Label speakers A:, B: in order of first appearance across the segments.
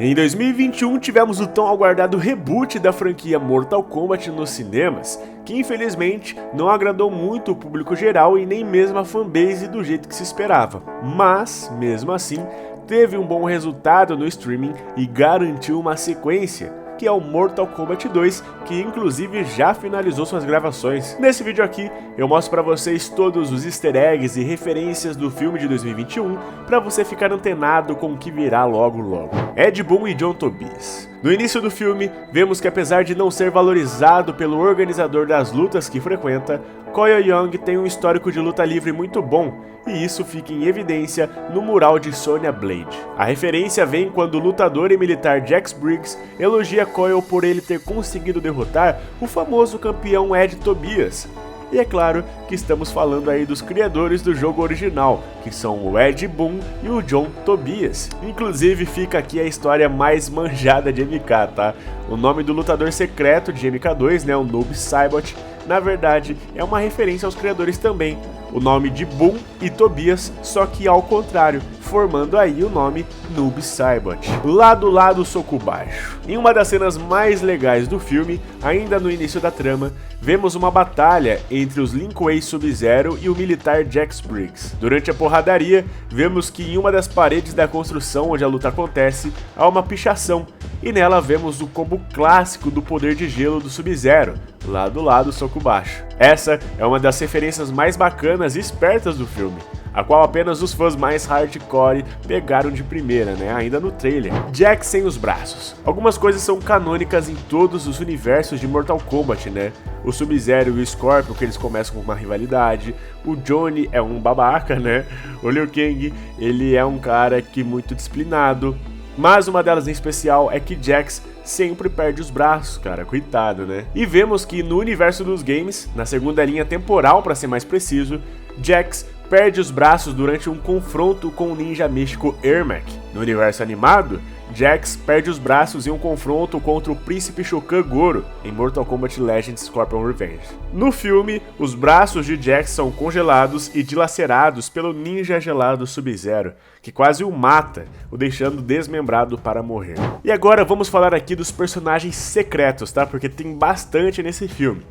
A: Em 2021 tivemos o tão aguardado reboot da franquia Mortal Kombat nos cinemas, que infelizmente não agradou muito o público geral e nem mesmo a fanbase do jeito que se esperava. Mas, mesmo assim, teve um bom resultado no streaming e garantiu uma sequência, que é o Mortal Kombat 2, que inclusive já finalizou suas gravações. Nesse vídeo aqui, eu mostro pra vocês todos os easter eggs e referências do filme de 2021, pra você ficar antenado com o que virá logo logo. Ed Boon e John Tobias. No início do filme, vemos que apesar de não ser valorizado pelo organizador das lutas que frequenta, Koyo Young tem um histórico de luta livre muito bom, e isso fica em evidência no mural de Sonya Blade. A referência vem quando o lutador e militar Jax Briggs elogia Koyo por ele ter conseguido derrotar o famoso campeão Ed Tobias. E é claro que estamos falando aí dos criadores do jogo original, que são o Ed Boon e o John Tobias. Inclusive fica aqui a história mais manjada de MK, tá? O nome do lutador secreto de MK2, né, o Noob Saibot, na verdade é uma referência aos criadores também. O nome de Boon e Tobias, só que ao contrário, formando aí o nome Noob Saibot. Lado lado, soco baixo. Em uma das cenas mais legais do filme, ainda no início da trama, vemos uma batalha entre os Lin Kuei Sub-Zero e o militar Jax Briggs. Durante a porradaria, vemos que em uma das paredes da construção onde a luta acontece, há uma pichação, e nela vemos o combo clássico do poder de gelo do Sub-Zero, lado lado, soco baixo. Essa é uma das referências mais bacanas e espertas do filme, a qual apenas os fãs mais hardcore pegaram de primeira, né, ainda no trailer. Jax sem os braços. Algumas coisas são canônicas em todos os universos de Mortal Kombat, né? O Sub-Zero e o Scorpion, que eles começam com uma rivalidade. O Johnny é um babaca, né? O Liu Kang, ele é um cara que muito disciplinado. Mas uma delas em especial é que Jax sempre perde os braços, cara, coitado, né? E vemos que no universo dos games, na segunda linha temporal para ser mais preciso, Jax perde os braços durante um confronto com o ninja místico Ermac. No universo animado, Jax perde os braços em um confronto contra o príncipe Shao Kahn Goro em Mortal Kombat Legends Scorpion Revenge. No filme, os braços de Jax são congelados e dilacerados pelo ninja gelado Sub-Zero, que quase o mata, o deixando desmembrado para morrer. E agora vamos falar aqui dos personagens secretos, tá? Porque tem bastante nesse filme.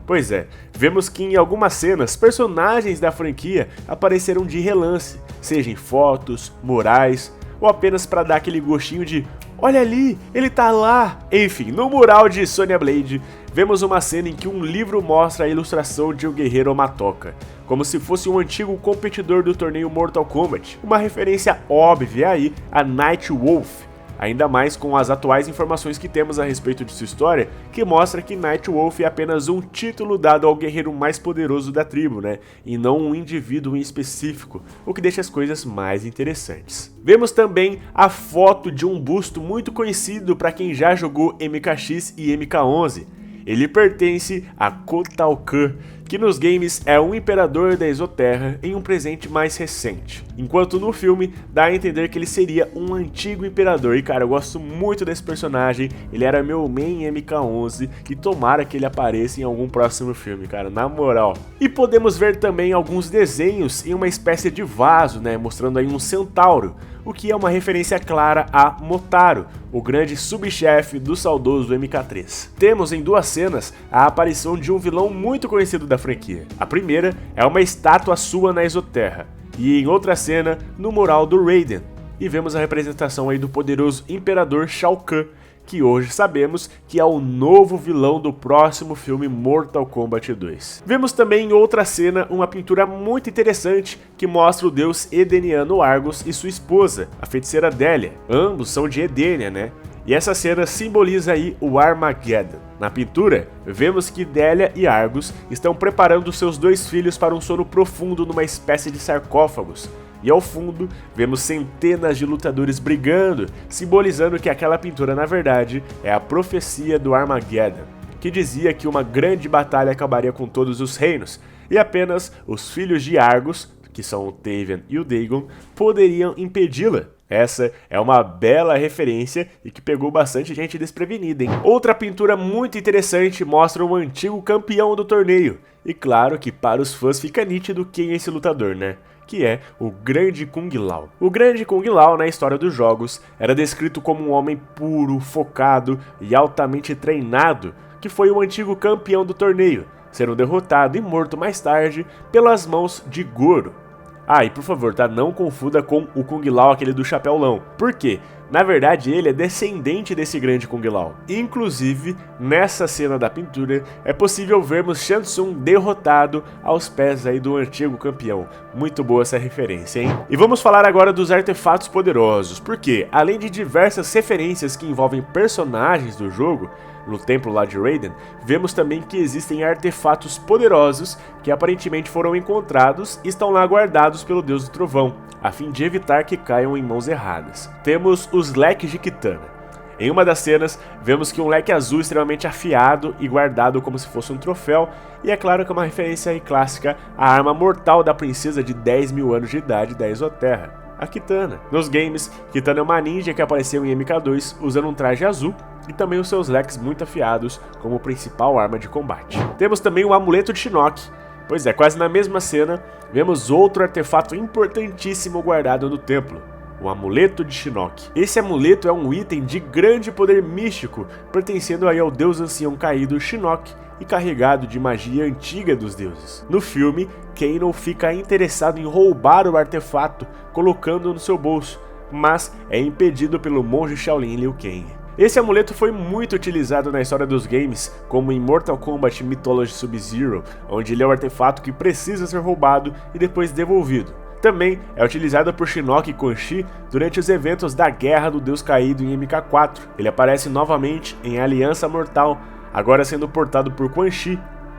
A: Pois é, vemos que em algumas cenas, personagens da franquia apareceram de relance, seja em fotos, murais, ou apenas para dar aquele gostinho de olha ali, ele tá lá. Enfim, no mural de Sonya Blade, vemos uma cena em que um livro mostra a ilustração de um guerreiro Matoka, como se fosse um antigo competidor do torneio Mortal Kombat, uma referência óbvia aí a Night Wolf. Ainda mais com as atuais informações que temos a respeito de sua história, que mostra que Night Wolf é apenas um título dado ao guerreiro mais poderoso da tribo, né? E não um indivíduo em específico, o que deixa as coisas mais interessantes. Vemos também a foto de um busto muito conhecido para quem já jogou MKX e MK11. Ele pertence a Kotal Kahn, que nos games é um imperador da Exoterra em um presente mais recente, enquanto no filme dá a entender que ele seria um antigo imperador. E cara, eu gosto muito desse personagem, ele era meu main em MK11 e tomara que ele apareça em algum próximo filme, cara, na moral. E podemos ver também alguns desenhos em uma espécie de vaso, né, mostrando aí um centauro, o que é uma referência clara a Motaro, o grande subchefe do saudoso MK3. Temos em duas cenas a aparição de um vilão muito conhecido da franquia. A primeira é uma estátua sua na Exoterra, e em outra cena, no mural do Raiden. E vemos a representação aí do poderoso Imperador Shao Kahn, que hoje sabemos que é o novo vilão do próximo filme Mortal Kombat 2. Vemos também em outra cena uma pintura muito interessante que mostra o deus edeniano Argus e sua esposa, a feiticeira Delia. Ambos são de Edenia, né? E essa cena simboliza aí o Armageddon. Na pintura, vemos que Delia e Argus estão preparando seus dois filhos para um sono profundo numa espécie de sarcófagos. E ao fundo, vemos centenas de lutadores brigando, simbolizando que aquela pintura na verdade é a profecia do Armageddon, que dizia que uma grande batalha acabaria com todos os reinos, e apenas os filhos de Argus, que são o Tavian e o Dagon, poderiam impedi-la. Essa é uma bela referência e que pegou bastante gente desprevenida, hein? Outra pintura muito interessante mostra um antigo campeão do torneio. E claro que para os fãs fica nítido quem é esse lutador, né? que é o Grande Kung Lao. O Grande Kung Lao, na história dos jogos, era descrito como um homem puro, focado e altamente treinado, que foi o antigo campeão do torneio, sendo derrotado e morto mais tarde pelas mãos de Goro. E por favor, tá? Não confunda com o Kung Lao, aquele do chapéu-lão. Por quê? Na verdade, ele é descendente desse grande Kung Lao. Inclusive, nessa cena da pintura, é possível vermos Shang Tsung derrotado aos pés aí do antigo campeão. Muito boa essa referência, hein? E vamos falar agora dos artefatos poderosos, porque, além de diversas referências que envolvem personagens do jogo, no templo lá de Raiden, vemos também que existem artefatos poderosos que aparentemente foram encontrados e estão lá guardados pelo Deus do Trovão, a fim de evitar que caiam em mãos erradas. Temos os leques de Kitana. Em uma das cenas, vemos que um leque azul extremamente afiado e guardado como se fosse um troféu, e é claro que é uma referência aí clássica à arma mortal da princesa de 10 mil anos de idade da Exoterra, a Kitana. Nos games, Kitana é uma ninja que apareceu em MK2 usando um traje azul e também os seus leques muito afiados como principal arma de combate. Temos também o amuleto de Shinnok. Pois é, quase na mesma cena, vemos outro artefato importantíssimo guardado no templo, o amuleto de Shinnok. Esse amuleto é um item de grande poder místico, pertencendo aí ao deus ancião caído Shinnok e carregado de magia antiga dos deuses. No filme, Kano fica interessado em roubar o artefato, colocando-o no seu bolso, mas é impedido pelo monge Shaolin Liu Kang. Esse amuleto foi muito utilizado na história dos games, como em Mortal Kombat Mythology Sub-Zero, onde ele é o artefato que precisa ser roubado e depois devolvido. Também é utilizado por Shinnok e Quan Chi durante os eventos da Guerra do Deus Caído em MK4. Ele aparece novamente em Aliança Mortal, agora sendo portado por Quan Chi,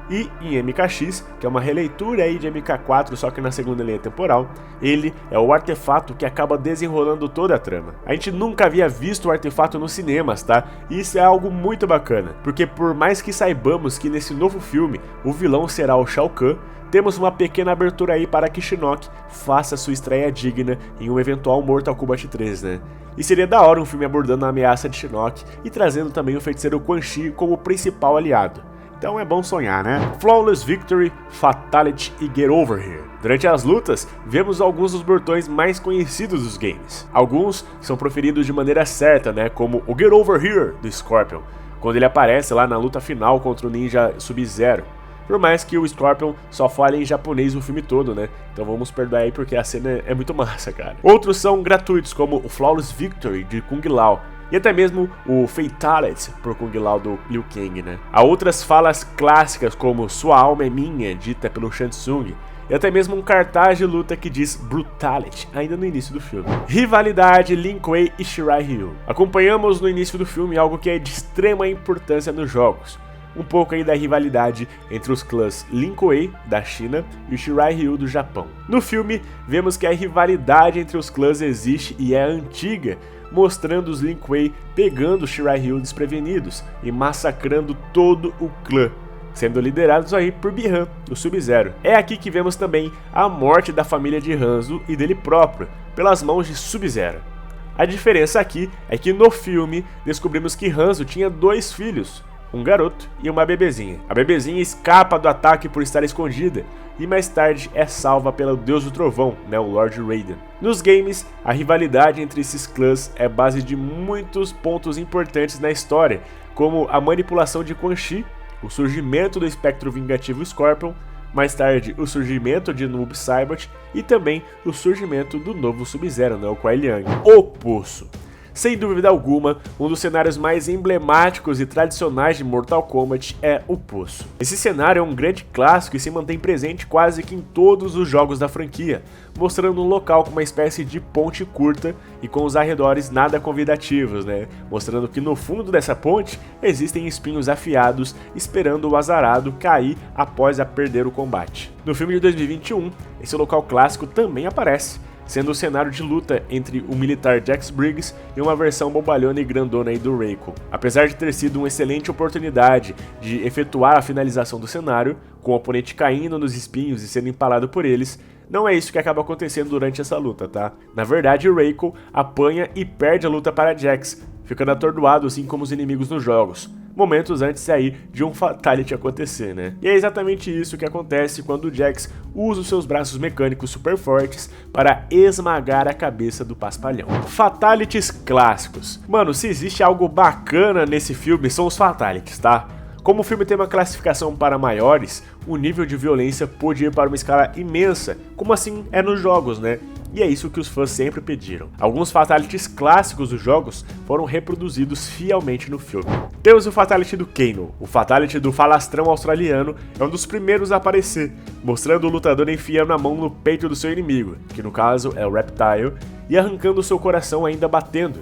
A: e em MKX, que é uma releitura aí de MK4, só que na segunda linha temporal, ele é o artefato que acaba desenrolando toda a trama. A gente nunca havia visto o artefato nos cinemas, tá? E isso é algo muito bacana, porque por mais que saibamos que nesse novo filme o vilão será o Shao Kahn, temos uma pequena abertura aí para que Shinnok faça sua estreia digna em um eventual Mortal Kombat 3, né? E seria da hora um filme abordando a ameaça de Shinnok e trazendo também o feiticeiro Quan Chi como principal aliado. Então é bom sonhar, né? Flawless Victory, Fatality e Get Over Here. Durante as lutas, vemos alguns dos bordões mais conhecidos dos games. Alguns são proferidos de maneira certa, né? Como o Get Over Here, do Scorpion, quando ele aparece lá na luta final contra o ninja Sub-Zero. Por mais que o Scorpion só fale em japonês o filme todo, né? Então vamos perdoar aí porque a cena é muito massa, cara. Outros são gratuitos, como o Flawless Victory, de Kung Lao, e até mesmo o Fatality por Kung Lao do Liu Kang, né? Há outras falas clássicas como Sua alma é minha, dita pelo Shang Tsung, e até mesmo um cartaz de luta que diz Brutality, ainda no início do filme. Rivalidade Lin Kuei e Shirai Ryu. Acompanhamos no início do filme algo que é de extrema importância nos jogos. Um pouco aí da rivalidade entre os clãs Lin Kuei, da China, e o Shirai Ryu, do Japão. No filme, vemos que a rivalidade entre os clãs existe e é antiga, mostrando os Lin Kuei pegando os Shirai Ryu desprevenidos e massacrando todo o clã, sendo liderados aí por Bi-Han, o Sub-Zero. É aqui que vemos também a morte da família de Hanzo e dele próprio, pelas mãos de Sub-Zero. A diferença aqui é que no filme descobrimos que Hanzo tinha 2 filhos, um garoto e uma bebezinha. A bebezinha escapa do ataque por estar escondida e mais tarde é salva pelo Deus do Trovão, né, o Lord Raiden. Nos games, a rivalidade entre esses clãs é base de muitos pontos importantes na história, como a manipulação de Quan Chi, o surgimento do espectro vingativo Scorpion, mais tarde o surgimento de Noob Saibot e também o surgimento do novo Sub-Zero, né, o Kuai Liang. O Poço. Sem dúvida alguma, um dos cenários mais emblemáticos e tradicionais de Mortal Kombat é o Poço. Esse cenário é um grande clássico e se mantém presente quase que em todos os jogos da franquia, mostrando um local com uma espécie de ponte curta e com os arredores nada convidativos, né? Mostrando que no fundo dessa ponte existem espinhos afiados esperando o azarado cair após a perder o combate. No filme de 2021, esse local clássico também aparece, sendo o cenário de luta entre o militar Jax Briggs e uma versão bobalhona e grandona aí do Reiko. Apesar de ter sido uma excelente oportunidade de efetuar a finalização do cenário, com o oponente caindo nos espinhos e sendo empalado por eles, não é isso que acaba acontecendo durante essa luta, tá? Na verdade, o Reiko apanha e perde a luta para Jax, ficando atordoado assim como os inimigos nos jogos. momentos antes aí de um Fatality acontecer, né? E é exatamente isso que acontece quando o Jax usa os seus braços mecânicos super fortes para esmagar a cabeça do paspalhão. Fatalities clássicos. Mano, se existe algo bacana nesse filme, são os Fatalities, tá? Como o filme tem uma classificação para maiores, o nível de violência pode ir para uma escala imensa, como assim é nos jogos, né? E é isso que os fãs sempre pediram. Alguns Fatalities clássicos dos jogos foram reproduzidos fielmente no filme. Temos o Fatality do Kano. O Fatality do falastrão australiano é um dos primeiros a aparecer, mostrando o lutador enfiando a mão no peito do seu inimigo, que no caso é o Reptile, e arrancando seu coração ainda batendo.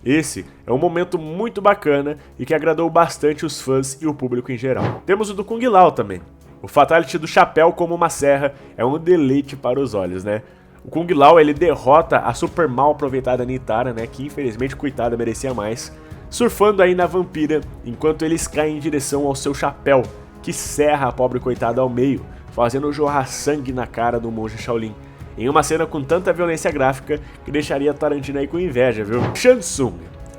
A: Esse é um momento muito bacana e que agradou bastante os fãs e o público em geral. Temos o do Kung Lao também. O Fatality do chapéu como uma serra é um deleite para os olhos, né? O Kung Lao ele derrota a super mal aproveitada Nitara, né, que infelizmente coitada merecia mais, surfando aí na vampira enquanto eles caem em direção ao seu chapéu, que serra a pobre coitada ao meio, fazendo jorrar sangue na cara do monge Shaolin. Em uma cena com tanta violência gráfica que deixaria Tarantino aí com inveja, viu? Shang Tsung.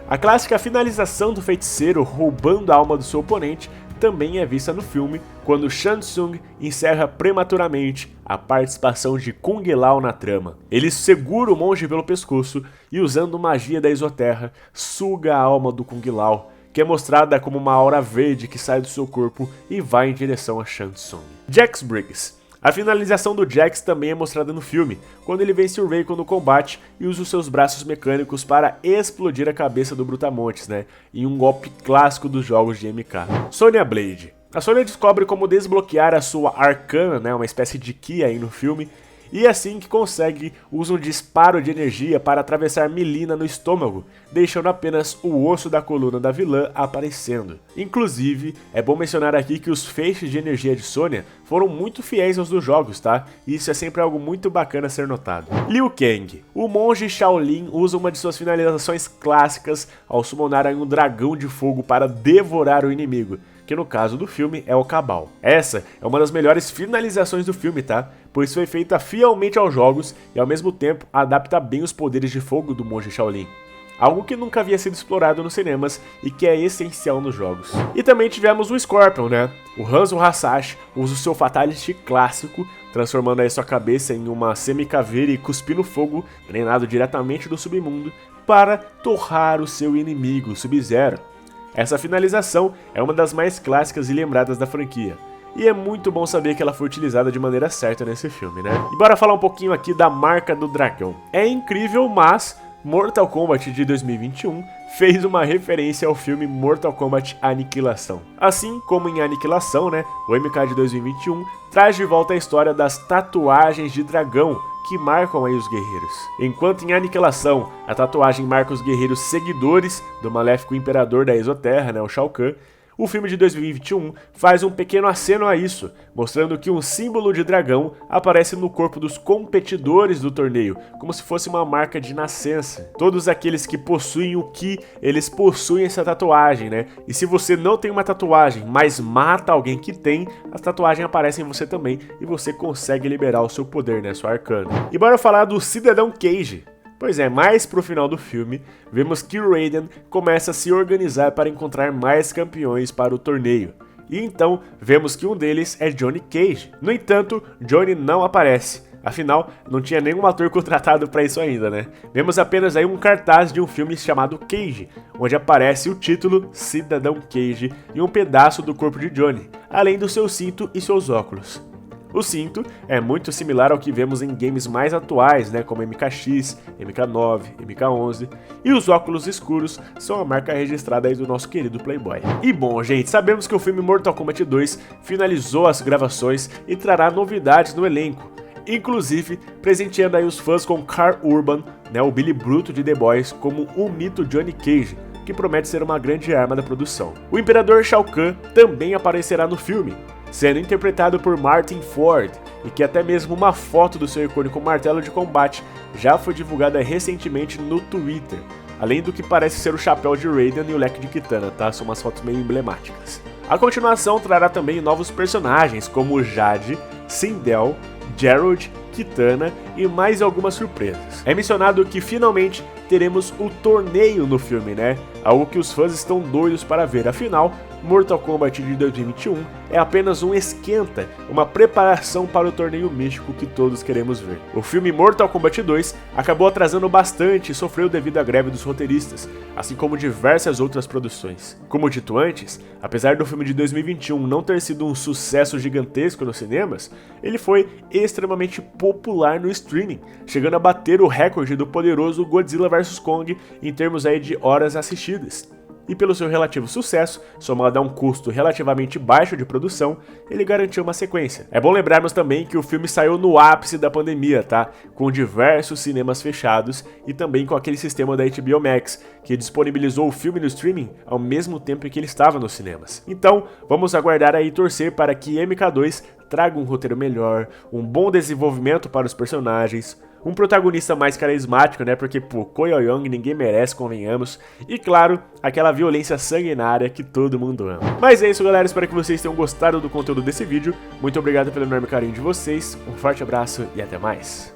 A: A clássica finalização do feiticeiro roubando a alma do seu oponente também é vista no filme, quando Shang Tsung encerra prematuramente a participação de Kung Lao na trama. Ele segura o monge pelo pescoço e, usando magia da Exoterra, suga a alma do Kung Lao, que é mostrada como uma aura verde que sai do seu corpo e vai em direção a Shang Tsung. Jax Briggs. A finalização do Jax também é mostrada no filme, quando ele vence o Reiko no combate e usa os seus braços mecânicos para explodir a cabeça do Brutamontes, né, em um golpe clássico dos jogos de MK. Sonya Blade. A Sonya descobre como desbloquear a sua arcana, né, uma espécie de ki aí no filme, e assim que consegue, usa um disparo de energia para atravessar Mileena no estômago, deixando apenas o osso da coluna da vilã aparecendo. Inclusive, é bom mencionar aqui que os feixes de energia de Sonya foram muito fiéis aos dos jogos, tá? E isso é sempre algo muito bacana a ser notado. Liu Kang. O monge Shaolin usa uma de suas finalizações clássicas ao summonar um dragão de fogo para devorar o inimigo, que no caso do filme é o Cabal. Essa é uma das melhores finalizações do filme, tá? Pois foi feita fielmente aos jogos e ao mesmo tempo adapta bem os poderes de fogo do monge Shaolin. Algo que nunca havia sido explorado nos cinemas e que é essencial nos jogos. E também tivemos o Scorpion, né? O Hanzo Hasashi usa o seu Fatality clássico, transformando aí sua cabeça em uma semi-caveira e cuspindo fogo, treinado diretamente do submundo, para torrar o seu inimigo, o Sub-Zero. Essa finalização é uma das mais clássicas e lembradas da franquia, e é muito bom saber que ela foi utilizada de maneira certa nesse filme, né? E bora falar um pouquinho aqui da marca do dragão. É incrível, mas Mortal Kombat de 2021 fez uma referência ao filme Mortal Kombat Aniquilação. Assim como em Aniquilação, né, o MK de 2021 traz de volta a história das tatuagens de dragão, que marcam aí os guerreiros. Enquanto em Aniquilação, a tatuagem marca os guerreiros seguidores do maléfico imperador da Exoterra, né, o Shao Kahn, o filme de 2021 faz um pequeno aceno a isso, mostrando que um símbolo de dragão aparece no corpo dos competidores do torneio, como se fosse uma marca de nascença. Todos aqueles que possuem o Ki, eles possuem essa tatuagem, né? E se você não tem uma tatuagem, mas mata alguém que tem, a tatuagem aparece em você também e você consegue liberar o seu poder, né? Sua arcana. E bora falar do Cidadão Cage. Pois é, mais pro final do filme, vemos que Raiden começa a se organizar para encontrar mais campeões para o torneio. E então, vemos que um deles é Johnny Cage. No entanto, Johnny não aparece. Afinal, não tinha nenhum ator contratado para isso ainda, né? Vemos apenas aí um cartaz de um filme chamado Cage, onde aparece o título Cidadão Cage e um pedaço do corpo de Johnny, além do seu cinto e seus óculos. O cinto é muito similar ao que vemos em games mais atuais, né, como MKX, MK9, MK11, e os óculos escuros são a marca registrada aí do nosso querido Playboy. E bom, gente, sabemos que o filme Mortal Kombat 2 finalizou as gravações e trará novidades no elenco, inclusive presenteando aí os fãs com Karl Urban, né, o Billy Bruto de The Boys, como o mito Johnny Cage, que promete ser uma grande arma da produção. O Imperador Shao Kahn também aparecerá no filme, sendo interpretado por Martin Ford, e que até mesmo uma foto do seu icônico martelo de combate já foi divulgada recentemente no Twitter, além do que parece ser o chapéu de Raiden e o leque de Kitana, tá? São umas fotos meio emblemáticas. A continuação trará também novos personagens como Jade, Sindel, Gerald, Kitana e mais algumas surpresas. É mencionado que finalmente teremos o torneio no filme, né? algo que os fãs estão doidos para ver, afinal, Mortal Kombat de 2021 é apenas um esquenta, uma preparação para o torneio místico que todos queremos ver. O filme Mortal Kombat 2 acabou atrasando bastante e sofreu devido à greve dos roteiristas, assim como diversas outras produções. Como dito antes, apesar do filme de 2021 não ter sido um sucesso gigantesco nos cinemas, ele foi extremamente popular no streaming, chegando a bater o recorde do poderoso Godzilla vs Kong em termos aí de horas assistidas. E pelo seu relativo sucesso, somado a um custo relativamente baixo de produção, ele garantiu uma sequência. É bom lembrarmos também que o filme saiu no ápice da pandemia, tá? Com diversos cinemas fechados e também com aquele sistema da HBO Max, que disponibilizou o filme no streaming ao mesmo tempo em que ele estava nos cinemas. Então, vamos aguardar aí e torcer para que MK2 traga um roteiro melhor, um bom desenvolvimento para os personagens, um protagonista mais carismático, né, porque pô, Ko Yo-young ninguém merece, convenhamos, e claro, aquela violência sanguinária que todo mundo ama. Mas é isso, galera, espero que vocês tenham gostado do conteúdo desse vídeo, muito obrigado pelo enorme carinho de vocês, um forte abraço e até mais.